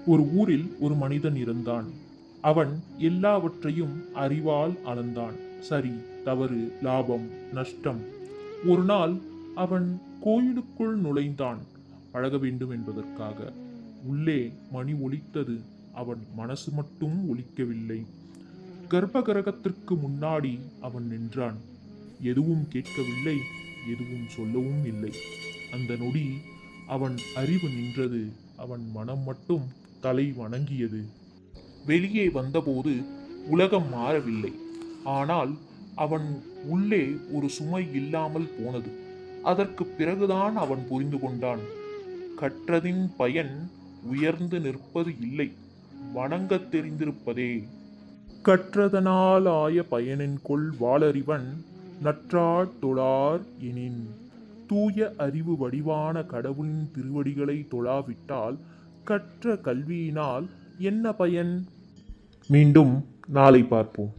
ஒரு ஊரில் ஒரு மனிதன் இருந்தான். அவன் எல்லாவற்றையும் அறிவால் அளந்தான். சரி, தவறு, லாபம், நஷ்டம். ஒரு நாள் அவன் கோயிலுக்குள் நுழைந்தான், பழக வேண்டும் என்பதற்காக. உள்ளே மணி ஒலித்தது. அவன் மனசு மட்டும் ஒலிக்கவில்லை. கர்ப்பகிரகத்திற்கு முன்னாடி அவன் நின்றான். எதுவும் கேட்கவில்லை, எதுவும் சொல்லவும் இல்லை. அந்த நொடி அவன் அறிவு நின்றது. அவன் மனம் மட்டும் தலை வணங்கியது. வெளியே வந்தபோது உலகம் மாறவில்லை. ஆனால் அவன் உள்ளே ஒரு சுமை இல்லாமல் போனது. அதற்குப் பிறகுதான் அவன் புரிந்து கொண்டான். கற்றதின் பயன் உயர்ந்து நிற்பது இல்லை, வணங்கத் தெரிந்திருப்பதே. கற்றதனால் ஆய பயனென்கொல் வாளறிவன் நற்றாட் தொழார் எனின். தூய அறிவு வடிவான கடவுளின் திருவடிகளை தொழாவிட்டால் கற்ற கல்வியினால் என்ன பயன்? மீண்டும் நாளை பார்ப்போம்.